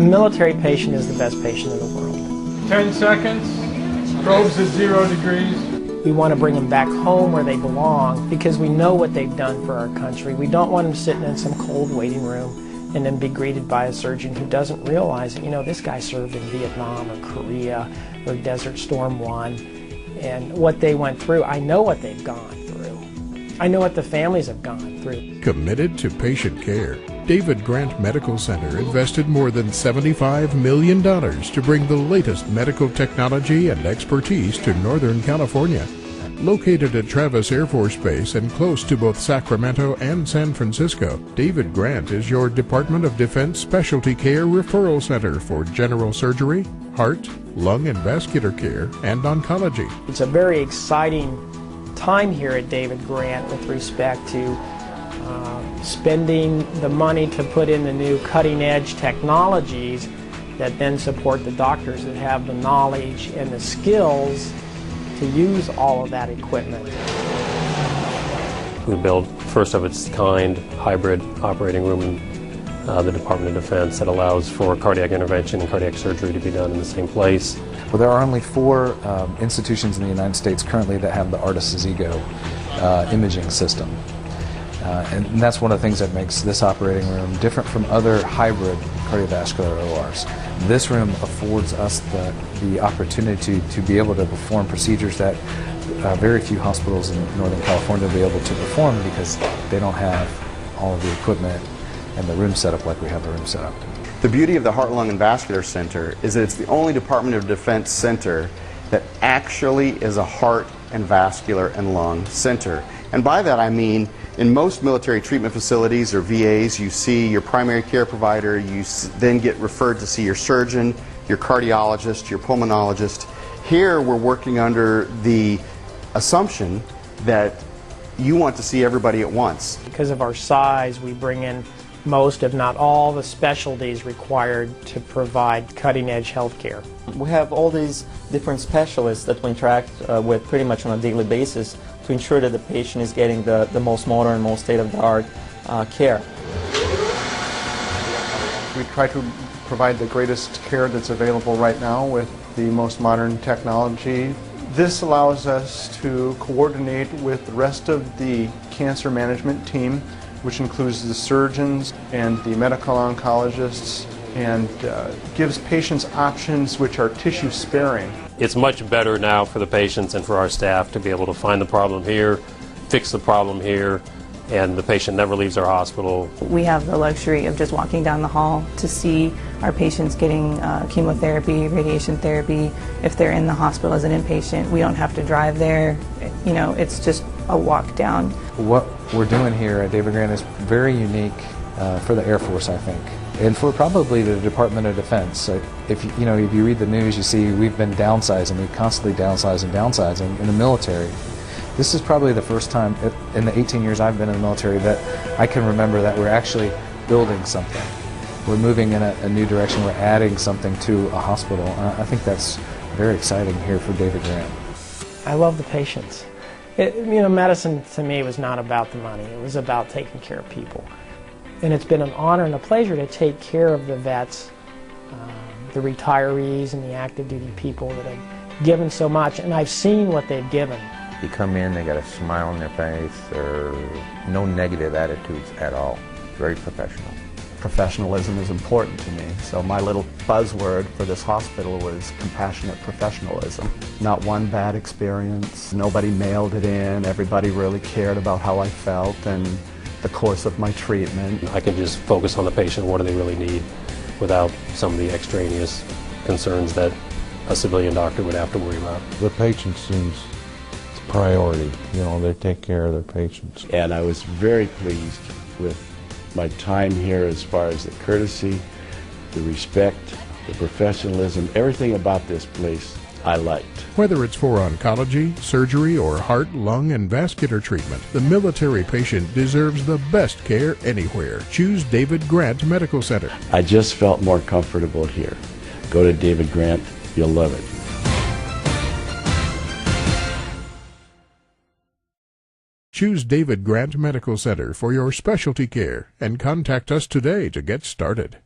The military patient is the best patient in the world. 10 seconds. Probes at 0 degrees. We want to bring them back home where they belong because we know what they've done for our country. We don't want them sitting in some cold waiting room and then be greeted by a surgeon who doesn't realize that, you know, this guy served in Vietnam or Korea or Desert Storm 1, and what they went through. I know what they've gone through. I know what the families have gone through. Committed to patient care, David Grant Medical Center invested more than $75 million to bring the latest medical technology and expertise to Northern California. Located at Travis Air Force Base and close to both Sacramento and San Francisco, David Grant is your Department of Defense Specialty Care Referral Center for general surgery, heart, lung and vascular care, and oncology. It's a very exciting time here at David Grant with respect to spending the money to put in the new cutting-edge technologies that then support the doctors that have the knowledge and the skills to use all of that equipment. We built first of its kind hybrid operating room in the Department of Defense that allows for cardiac intervention and cardiac surgery to be done in the same place. Well, there are only 4 institutions in the United States currently that have the Artis's Ego imaging system. And that's one of the things that makes this operating room different from other hybrid cardiovascular ORs. This room affords us the opportunity to be able to perform procedures that very few hospitals in Northern California will be able to perform because they don't have all of the equipment and the room set up like we have the room set up. The beauty of the Heart, Lung, and Vascular Center is that it's the only Department of Defense center that actually is a heart and vascular and lung center. And by that I mean, in most military treatment facilities or VAs, you see your primary care provider, you then get referred to see your surgeon, your cardiologist, your pulmonologist. Here we're working under the assumption that you want to see everybody at once. Because of our size, we bring in most, if not all, the specialties required to provide cutting-edge health care. We have all these different specialists that we interact with pretty much on a daily basis to ensure that the patient is getting the most modern, most state-of-the-art care. We try to provide the greatest care that's available right now with the most modern technology. This allows us to coordinate with the rest of the cancer management team, which includes the surgeons and the medical oncologists, and gives patients options which are tissue sparing. It's much better now for the patients and for our staff to be able to find the problem here, fix the problem here, and the patient never leaves our hospital. We have the luxury of just walking down the hall to see our patients getting chemotherapy, radiation therapy. If they're in the hospital as an inpatient, we don't have to drive there. You know, it's just a walk down. What we're doing here at David Grant is very unique for the Air Force, I think, and for probably the Department of Defense. If you read the news, you see we've been downsizing. We constantly downsizing in the military. This is probably the first time in the 18 years I've been in the military that I can remember that we're actually building something. We're moving in a new direction. We're adding something to a hospital. I think that's very exciting here for David Grant. I love the patients. Medicine to me was not about the money. It was about taking care of people. And it's been an honor and a pleasure to take care of the vets, the retirees and the active duty people that have given so much, and I've seen what they've given. You come in, they got a smile on their face, or no negative attitudes at all. Very professional. Professionalism is important to me, so my little buzzword for this hospital was compassionate professionalism. Not one bad experience, nobody mailed it in, everybody really cared about how I felt and the course of my treatment. I can just focus on the patient, what do they really need, without some of the extraneous concerns that a civilian doctor would have to worry about. The patient seems priority, they take care of their patients. And I was very pleased with my time here as far as the courtesy, the respect, the professionalism, everything about this place I liked. Whether it's for oncology, surgery, or heart, lung, and vascular treatment, the military patient deserves the best care anywhere. Choose David Grant Medical Center. I just felt more comfortable here. Go to David Grant, you'll love it. Choose David Grant Medical Center for your specialty care and contact us today to get started.